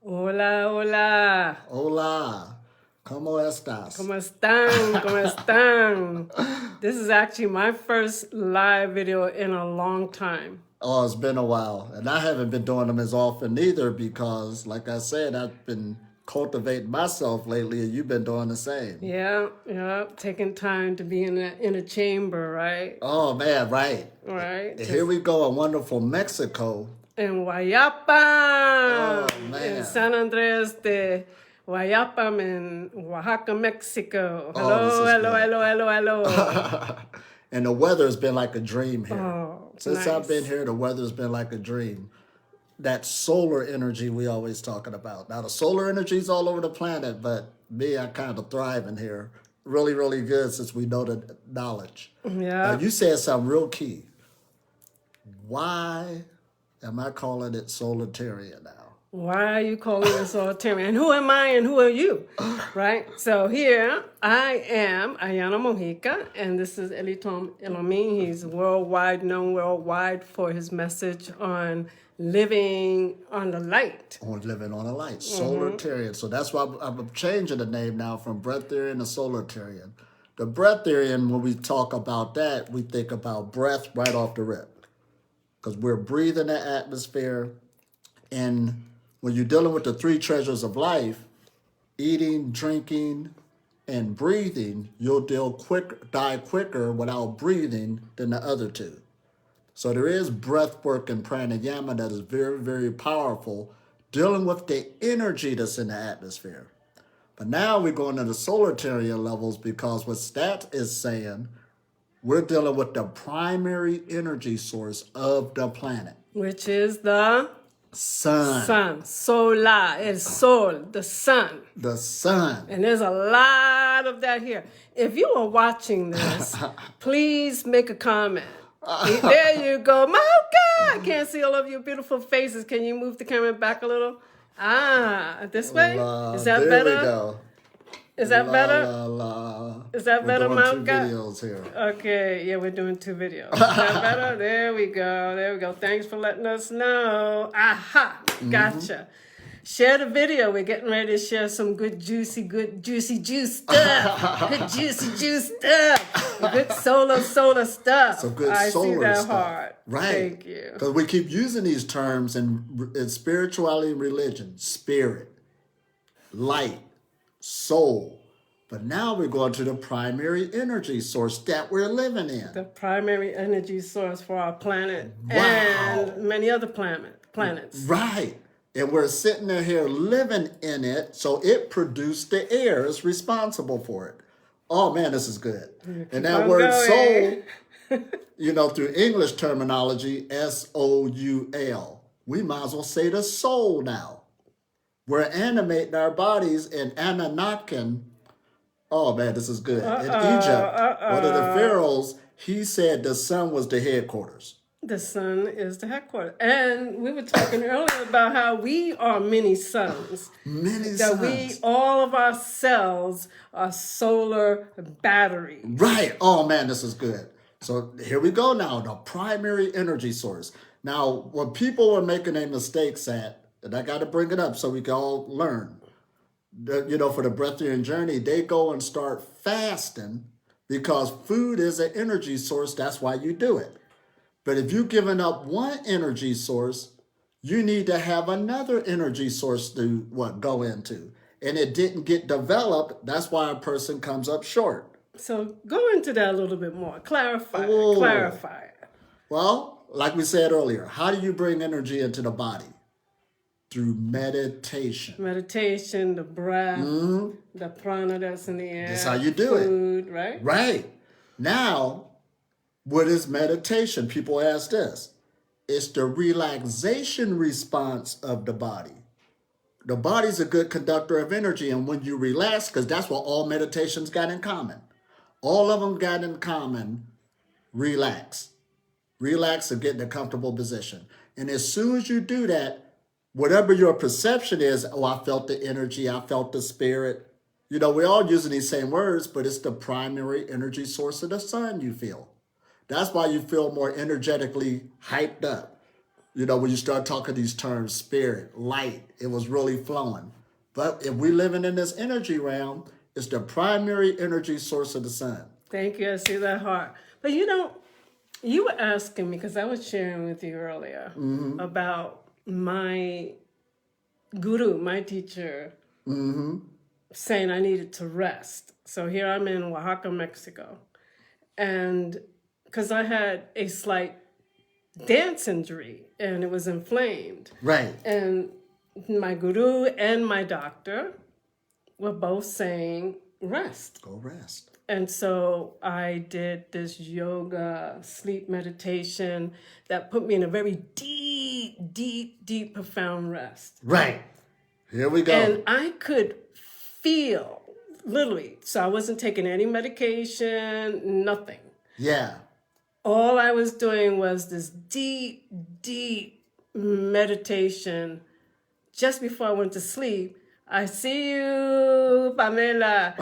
Hola, hola. Hola. ¿Cómo estás? ¿Cómo están? ¿Cómo están? This is actually my first live video in a long time. Oh, it's been a while. And I haven't been doing them as often either because, like I said, I've been cultivating myself lately and you've been doing the same. Yeah. Taking time to be in a chamber, right? Oh, man, right. Right. Here we go in wonderful Mexico. In Guayapa. Oh, man. In San Andres de Guayapam in Oaxaca, Mexico. Oh, Hello, this is hello, good. hello. And the weather's been like a dream here. Oh, Since nice. I've been here, the weather's been like a dream. That solar energy we always talking about. Now, the solar energy's all over the planet, but me, I kind of thrive in here. Really, really good since we know the knowledge. Yeah. You said something real key. Why am I calling it Solartarian now? Why are you calling it Solartarian? And who am I and who are you? Right? So here I am, Ayanna Mojica, and this is Elitom El-Amin. He's known worldwide for his message on living on the light. On living on a light, Solartarian. So that's why I'm changing the name now from Breatharian to Solartarian. The Breatharian, when we talk about that, we think about breath right off the rip. Because we're breathing the atmosphere. And when you're dealing with the three treasures of life, eating, drinking, and breathing, you'll die quicker without breathing than the other two. So there is breath work and pranayama that is very, very powerful, dealing with the energy that's in the atmosphere. But now we're going to the Solartarian levels because what Stat is saying, we're dealing with the primary energy source of the planet. Which is the Sun. sun. Solar. It's sol, the sun. The sun. And there's a lot of that here. If you are watching this, please make a comment. There you go. Mocha! I can't see all of your beautiful faces. Can you move the camera back a little? This way? Is that there better? We go. Is that better? Is that better, We're doing Mocha? 2 videos here. Okay, yeah, we're doing 2 videos. Is that better? There we go. Thanks for letting us know. Aha! Gotcha. Share the video. We're getting ready to share some good juicy juice stuff. Good juicy juice stuff. Good solar stuff. Some good I solar see that stuff. hard. Right. Thank you. Because we keep using these terms in spirituality and religion. Spirit, light, soul. But now we're going to the primary energy source that we're living in. The primary energy source for our planet Wow. and many other planets. Right. And we're sitting there here living in it, so it produced the air. It's responsible for it. Oh, man, this is good. And that word soul, through English terminology, S-O-U-L. We might as well say the soul now. We're animating our bodies in Ananakin. Oh, man, this is good. In Egypt, one of the pharaohs, he said the sun was the headquarters. The sun is the headquarters. And we were talking earlier about how we are many suns. Many that suns. All of our cells are solar batteries. Right. Oh, man, this is good. So here we go now, the primary energy source. Now, what people are making a mistakes at, and I got to bring it up so we can all learn, for the breatharian journey, they go and start fasting because food is an energy source. That's why you do it. But if you've given up one energy source, you need to have another energy source to go into. And it didn't get developed. That's why a person comes up short. So go into that a little bit more. Clarify it. Well, like we said earlier, how do you bring energy into the body? Through meditation. Meditation, the breath, the prana that's in the air. That's how you do food, right? Right. Now, what is meditation? People ask this. It's the relaxation response of the body. The body's a good conductor of energy, and when you relax, because that's what all meditations got in common. All of them got in common, relax. Relax and get in a comfortable position. And as soon as you do that, whatever your perception is, I felt the energy, I felt the spirit. We're all using these same words, but it's the primary energy source of the sun you feel. That's why you feel more energetically hyped up. You know, when you start talking these terms, spirit, light, it was really flowing. But if we're living in this energy realm, it's the primary energy source of the sun. Thank you. I see that heart. But you know, you were asking me, because I was sharing with you earlier about my guru, my teacher, saying I needed to rest. So here I'm in Oaxaca, Mexico. And because I had a slight dance injury and it was inflamed. Right. And my guru and my doctor were both saying rest. Go rest. And so I did this yoga, sleep meditation that put me in a very deep, profound rest. Right. Here we go. And I could feel, literally, so I wasn't taking any medication, nothing. Yeah. All I was doing was this deep meditation just before I went to sleep. I see you, Pamela.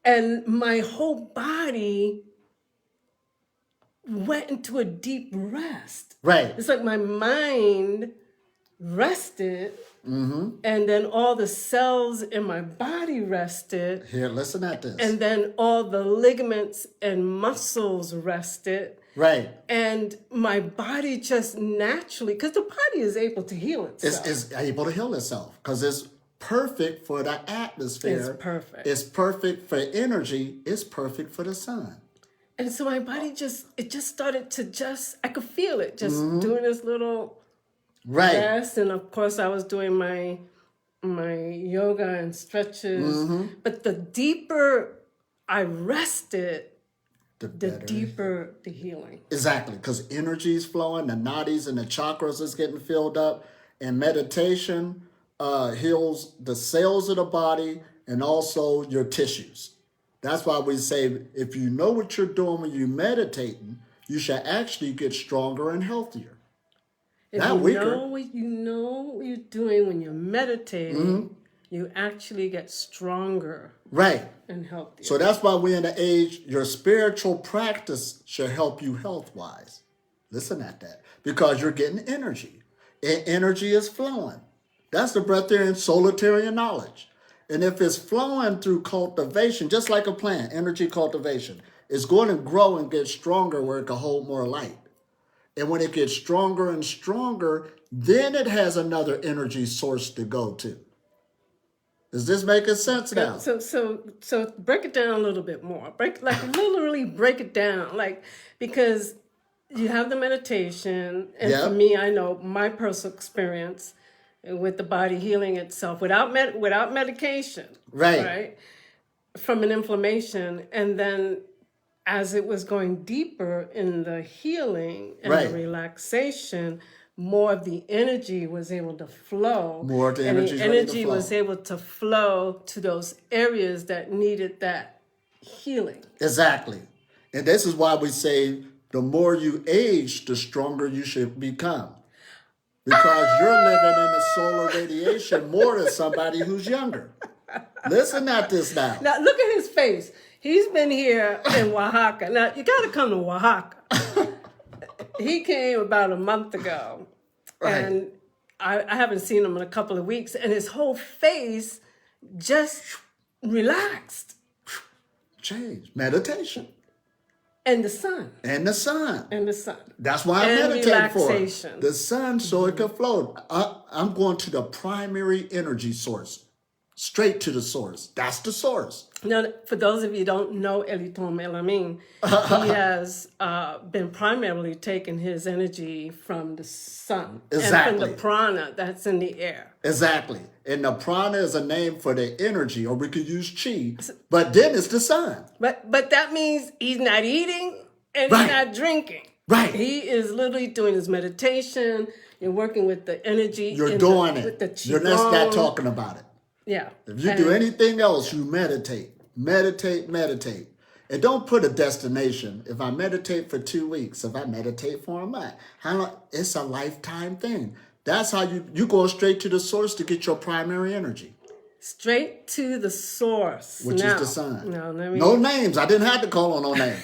And my whole body went into a deep rest. Right. It's like my mind rested, and then all the cells in my body rested. Here, listen at this. And then all the ligaments and muscles rested. Right. And my body just naturally, because the body is able to heal itself. It's able to heal itself because it's perfect for the atmosphere. It's perfect. It's perfect for energy. It's perfect for the sun. And so my body just started to I could feel it just doing this little rest. And of course I was doing my yoga and stretches. But the deeper I rested, the deeper the healing. Exactly, because energy is flowing, the nadis and the chakras is getting filled up, and meditation heals the cells of the body and also your tissues. That's why we say if you know what you're doing when you're meditating, you should actually get stronger and healthier. If Not you weaker. know what you're doing when you're meditating, you actually get stronger Right. and healthier. So that's why we're in the age, your spiritual practice should help you health-wise. Listen at that. Because you're getting energy. And energy is flowing. That's the breatharian, Solartarian knowledge. And if it's flowing through cultivation, just like a plant, energy cultivation, it's going to grow and get stronger where it can hold more light. And when it gets stronger and stronger, then it has another energy source to go to. Is this making sense now? So break it down a little bit more. Literally break it down. Because you have the meditation, and for me, I know my personal experience with the body healing itself without medication. Right? From an inflammation, and then as it was going deeper in the healing and the relaxation, more of the energy was able to flow. More of the energy was able to flow to those areas that needed that healing. Exactly. And this is why we say the more you age, the stronger you should become. Because you're living in the solar radiation more than somebody who's younger. Listen at this now. Now, look at his face. He's been here in Oaxaca. Now, you got to come to Oaxaca. He came about a month ago, and I haven't seen him in a couple of weeks, and his whole face just relaxed. Change. Meditation. And the sun. And the sun. And the sun. That's why I and meditate relaxation. for it. The sun so it can flow. I'm going to the primary energy source. Straight to the source. That's the source. Now, for those of you who don't know Elitom, El-Amin, he has been primarily taking his energy from the sun. Exactly. And from the prana that's in the air. Exactly. And the prana is a name for the energy, or we could use chi, but then it's the sun. But that means he's not eating and he's not drinking. Right. He is literally doing his meditation. You're working with the energy. You're doing it. With the You're just not qigong. talking about it. Yeah. If you do anything else, you meditate. Meditate, meditate. And don't put a destination. If I meditate for 2 weeks, if I meditate for a month, how long? It's a lifetime thing. That's how you go straight to the source to get your primary energy. Straight to the source. Which is the sun. No names. I didn't have to call on no name.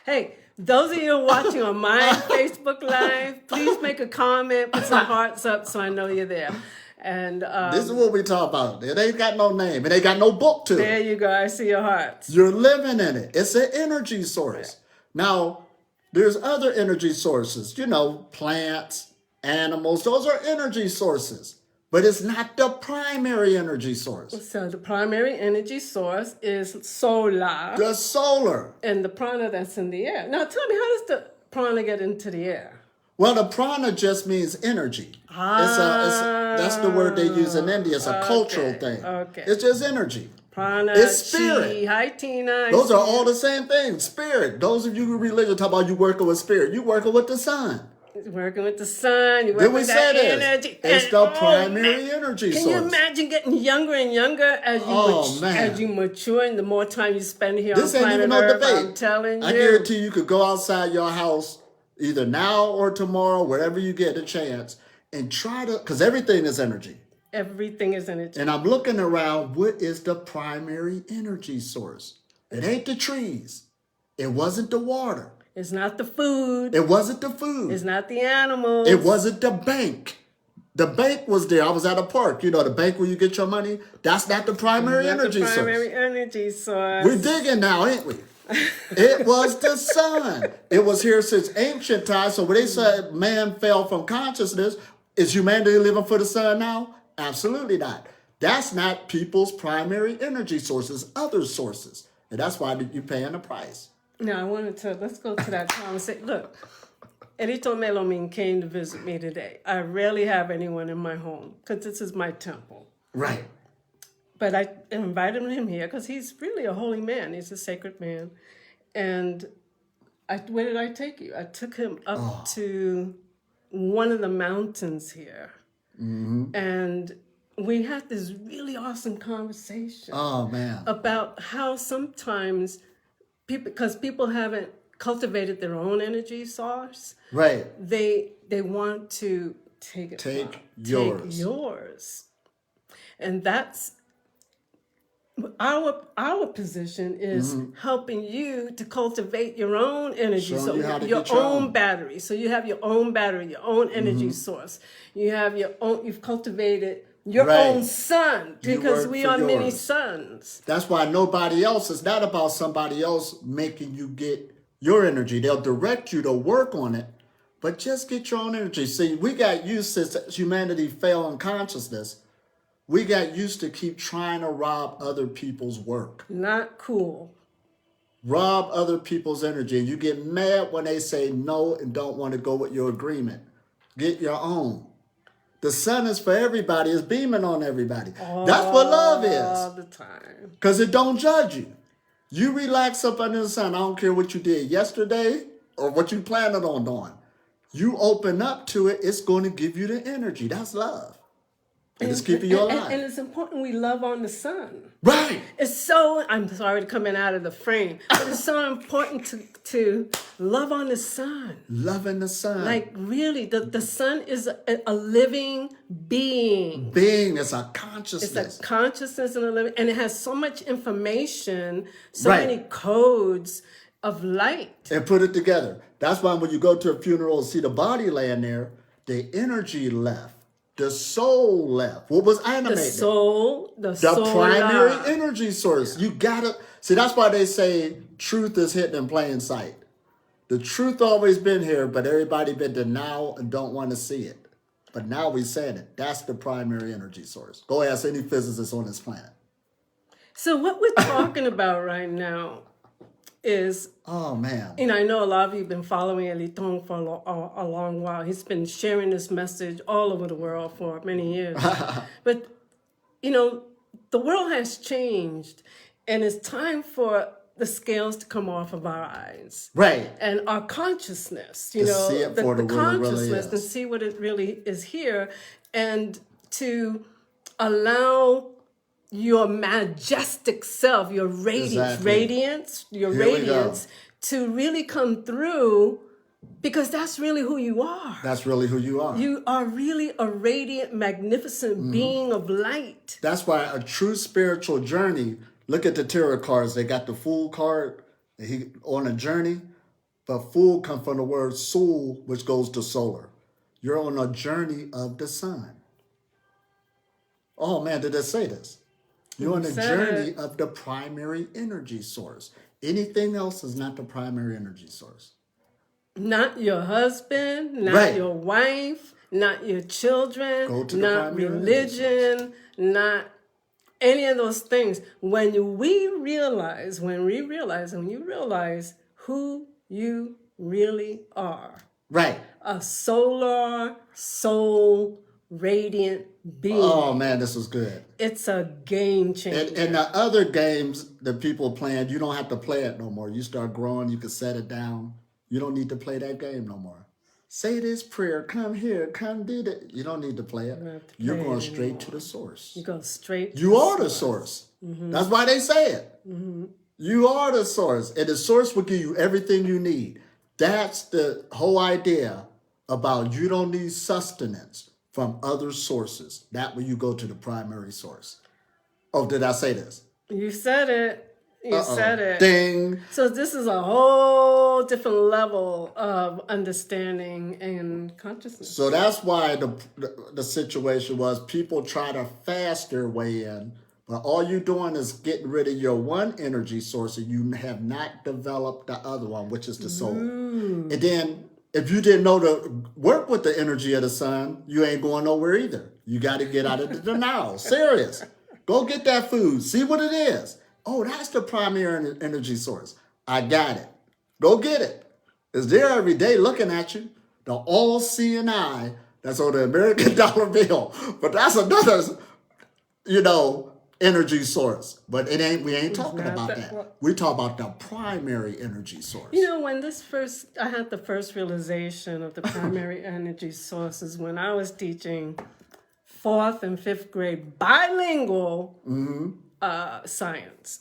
Hey, Those of you watching on my Facebook Live, please make a comment, put some hearts up so I know you're there. And this is what we talk about. It ain't got no name. It ain't got no book to it. There you go. I see your hearts. You're living in it. It's an energy source. Yeah. Now, there's other energy sources. You know, plants, animals. Those are energy sources. But it's not the primary energy source. So the primary energy source is solar. The solar. And the prana that's in the air. Now, tell me, how does the prana get into the air? Well, the prana just means energy. That's the word they use in India. It's a cultural thing. Okay. It's just energy. Prana, it's spirit. Chi. Hi, Tina. Those are all the same thing. Spirit. Those of you who religious talk about you working with spirit. You working with the sun. Working with the sun. You working with that energy. It's the primary energy source. Can you imagine getting younger and younger as you mature and the more time you spend here this on planet ain't even no Earth? debate. I'm telling you. I guarantee you could go outside your house either now or tomorrow, wherever you get a chance, and try to, because everything is energy. Everything is energy. And I'm looking around, what is the primary energy source? It ain't the trees. It wasn't the water. It's not the food. It wasn't the food. It's not the animals. It wasn't the bank. The bank was there. I was at a park. You know, the bank where you get your money. That's not the primary energy source. Primary energy source. We're digging now, ain't we? It was the sun. It was here since ancient times. So when they said man fell from consciousness, is humanity living for the sun now? Absolutely not. That's not people's primary energy sources, other sources. And that's why you're paying the price. Now, let's go to that time and say, look, Elitom El-Amin came to visit me today. I rarely have anyone in my home because this is my temple. Right. But I invited him here because he's really a holy man. He's a sacred man. And where did I take you? I took him up to one of the mountains here. Mm-hmm. And we had this really awesome conversation. Oh, man. About how sometimes because people haven't cultivated their own energy source. Right. They want to take yours. And that's our position is helping you to cultivate your own energy. Showing so you how to your get your own own battery. So you have your own battery, your own energy source. You have you've cultivated your own sun, because we are many suns. That's why nobody else, it's not about somebody else making you get your energy. They'll direct you to work on it, but just get your own energy. See, we got used, since humanity fell in consciousness, we got used to keep trying to rob other people's work. Not cool. Rob other people's energy. And you get mad when they say no and don't want to go with your agreement. Get your own. The sun is for everybody. It's beaming on everybody. That's what love is. All the time. Because it don't judge you. You relax up under the sun. I don't care what you did yesterday or what you planned on doing. You open up to it, it's going to give you the energy. That's love. And it's keeping you alive. And it's important we love on the sun. Right. It's so, I'm sorry to coming out of the frame, but it's so important to love on the sun. Loving the sun. Like really, the sun is a living being. Being is a consciousness. It's a consciousness and a living, and it has so much information, so many codes of light. And put it together. That's why when you go to a funeral and see the body laying there, the energy left. The soul left. What was animated? The primary energy source. You gotta see. That's why they say truth is hidden in plain sight. The truth always been here, but everybody been denial and don't want to see it. But now we saying it. That's the primary energy source. Go ask any physicist on this planet. So what we're talking about right now is, oh man, I know a lot of you have been following Elitom for a long while. He's been sharing this message all over the world for many years. But, the world has changed, and it's time for the scales to come off of our eyes. Right. And our consciousness, see it for the consciousness, really and see what it really is here, and to allow your majestic self, your radiance, to really come through, because that's really who you are. That's really who you are. You are really a radiant, magnificent being of light. That's why a true spiritual journey, look at the tarot cards. They got the Fool card, he on a journey. But fool comes from the word sul, which goes to solar. You're on a journey of the sun. Oh man, did it say this? You're on a journey of the primary energy source. Anything else is not the primary energy source. Not your husband, not your wife, not your children, not religion, not any of those things. When you realize who you really are. Right. A solar, soul, radiant being. Oh man, this was good. It's a game changer. And the other games that people playing, you don't have to play it no more. You start growing, you can set it down. You don't need to play that game no more. Say this prayer, come here, come do that. You don't need to play it. You're going straight to the source. You go straight to You are the source. Mm-hmm. That's why they say it. Mm-hmm. You are the source. And the source will give you everything you need. That's the whole idea about you don't need sustenance from other sources. That when you go to the primary source. Oh, did I say this? You said it. You said it. Ding. So this is a whole different level of understanding and consciousness. So that's why the situation was people try to fast their way in, but all you're doing is getting rid of your one energy source and you have not developed the other one, which is the soul. And then if you didn't know to work with the energy of the sun, you ain't going nowhere either. You got to get out of the denial. Serious. Go get that food. See what it is. Oh, that's the primary energy source. I got it. Go get it. It's there every day looking at you. The all-seeing eye that's on the American dollar bill. But that's another, energy source. But we ain't talking about that. We talk about the primary energy source. When I had the first realization of the primary energy sources when I was teaching 4th and 5th grade bilingual science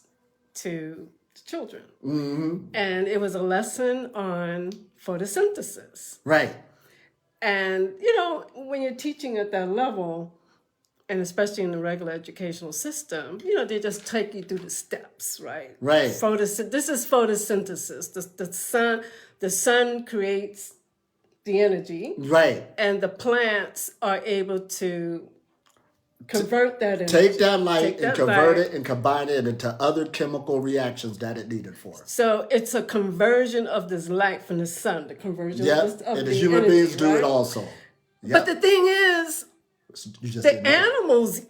to children. Mm-hmm. And it was a lesson on photosynthesis. Right. And, when you're teaching at that level, and especially in the regular educational system, they just take you through the steps, right? Right. This is photosynthesis. The sun creates the energy. Right. And the plants are able to convert that energy. Take that light and convert it and combine it into other chemical reactions that it needed for. So it's a conversion of this light from the sun, the conversion of and the human energy, beings do it also. Yep. But the thing is, the animals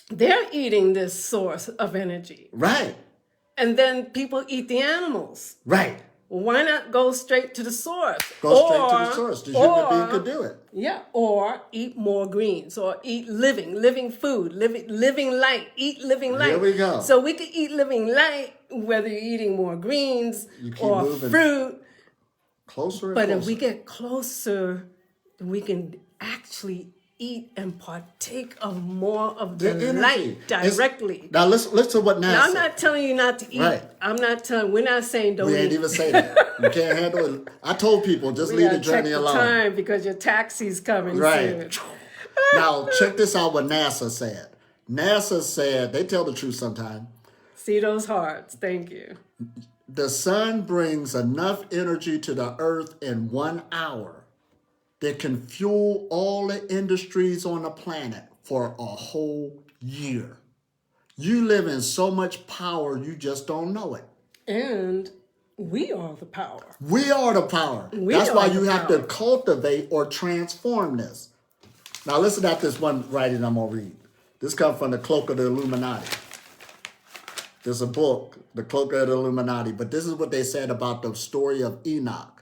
they're eating this source of energy. Right. And then people eat the animals. Right. Why not go straight to the source? Go straight to the source. The human being could do it. Yeah, or eat more greens, or eat living food, living light, eat living light. Here we go. So we could eat living light, whether you're eating more greens or fruit. Closer and but closer. If we get closer, we can actually eat and partake of more of the light directly. Now listen to what NASA. Now, I'm not telling you not to eat. Right. We're not saying don't eat. We ain't even say that. You can't handle it. I told people just leave the journey alone. Time because your taxi's coming soon. Soon. Now check this out. What NASA said. NASA said they tell the truth sometimes. See those hearts. Thank you. The sun brings enough energy to the earth in 1 hour that can fuel all the industries on the planet for a whole year. You live in so much power, you just don't know it. And we are the power. We are the power. That's why you have to cultivate or transform this. Now listen at this one writing I'm going to read. This comes from the Cloak of the Illuminati. There's a book, The Cloak of the Illuminati, but this is what they said about the story of Enoch.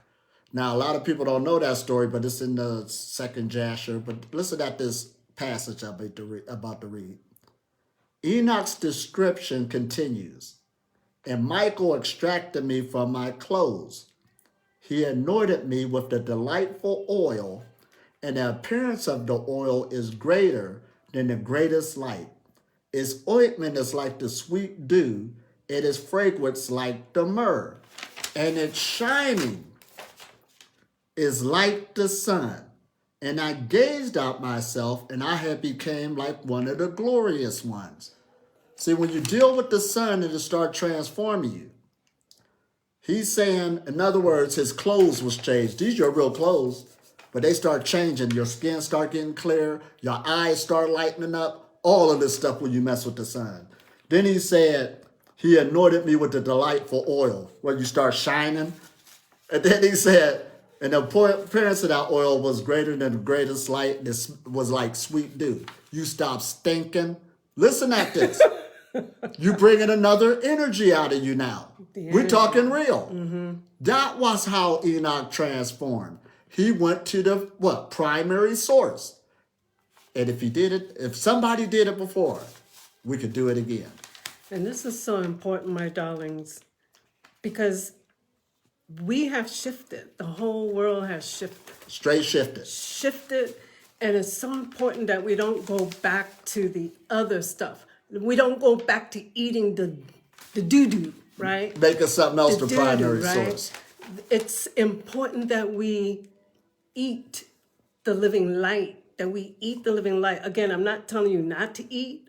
Now, a lot of people don't know that story, but it's in the 2nd Jasher. But listen at this passage I'm about to read. Enoch's description continues. And Michael extracted me from my clothes. He anointed me with the delightful oil, and the appearance of the oil is greater than the greatest light. Its ointment is like the sweet dew. It is fragrance like the myrrh, and its shining is like the sun. And I gazed out myself, and I had become like one of the glorious ones. See, when you deal with the sun, it'll start transforming you. He's saying, in other words, his clothes was changed. These are your real clothes, but they start changing. Your skin start getting clear. Your eyes start lightening up. All of this stuff when you mess with the sun. Then he said, he anointed me with the delightful oil, where you start shining. And then he said, and the appearance of that oil was greater than the greatest light. This was like sweet dew. You stop stinking. Listen at this. You bringing another energy out of you now. We're talking real. Mm-hmm. That was how Enoch transformed. He went to the primary source. And if he did it, if somebody did it before, we could do it again. And this is so important, my darlings, because we have shifted. The whole world has shifted. Straight shifted. Shifted. And it's so important that we don't go back to the other stuff. We don't go back to eating the doo-doo, right? Making something else the primary source. It's important that we eat the living light, Again, I'm not telling you not to eat.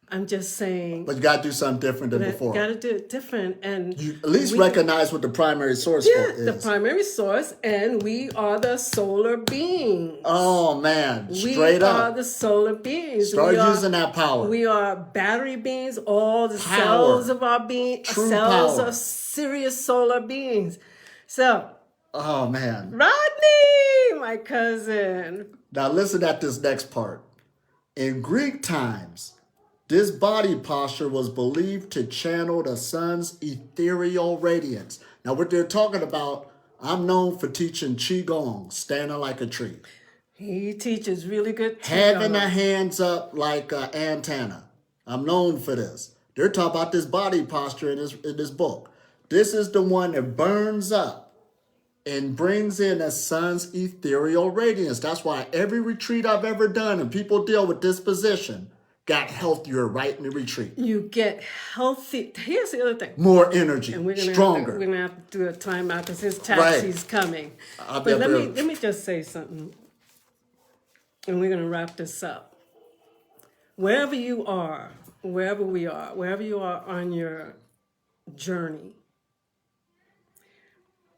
I'm just saying. But you got to do something different than before. Got to do it different. And you at least recognize what the primary source is. The primary source, and we are the solar beings. Oh, man. Straight up. We up. are the solar beings. Start using that power. We are battery beings. All the cells of our being, cells are serious solar beings. So. Oh, man. Rodney, my cousin. Now listen at this next part. In Greek times, this body posture was believed to channel the sun's ethereal radiance. Now, what they're talking about, I'm known for teaching Qigong, standing like a tree. He teaches really good Qigong. Having the hands up like an antenna. I'm known for this. They're talking about this body posture in this book. This is the one that burns up and brings in the sun's ethereal radiance. That's why every retreat I've ever done and people deal with this position got healthier right in the retreat. You get healthy. Here's the other thing. More energy, and we're stronger. We're going to have to do a timeout because his taxi's coming. But let me just say something. And we're going to wrap this up. Wherever you are, wherever you are on your journey,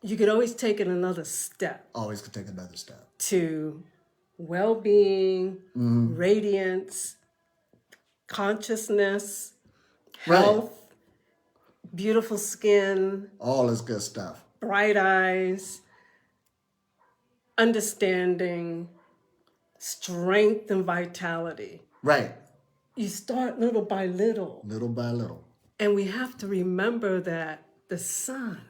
you could always take it another step. Always could take another step. To well-being, radiance, consciousness, health, beautiful skin. All this good stuff. Bright eyes, understanding, strength and vitality. Right. You start little by little. Little by little. And we have to remember that the sun.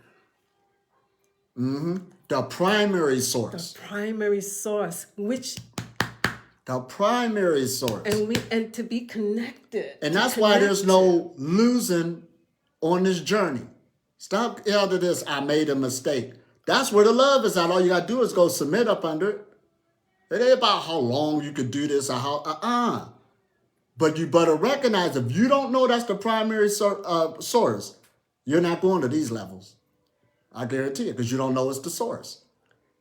The primary source. The primary source, which... The primary source. And to be connected. And that's why there's no losing on this journey. Stop elder this, I made a mistake. That's where the love is at. All you got to do is go submit up under it. It ain't about how long you could do this or how, But you better recognize if you don't know that's the primary source, you're not going to these levels. I guarantee it, because you don't know it's the source.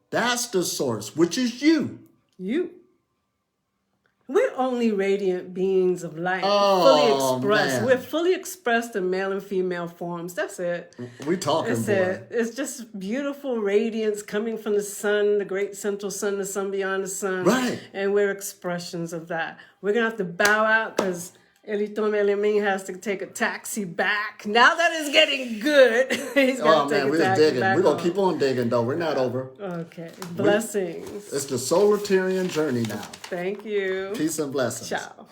That's the source, which is you. You. We're only radiant beings of light, fully expressed. Man. We're fully expressed in male and female forms. That's it. We talking, That's it. It's just beautiful radiance coming from the sun, the great central sun, the sun beyond the sun. Right. And we're expressions of that. We're going to have to bow out because Elitom El-Amin has to take a taxi back. Now that it's getting good, he's got to take a taxi digging. back. We're going to keep on digging, though. We're not over. Okay. Blessings. It's the Solartarian journey now. Thank you. Peace and blessings. Ciao.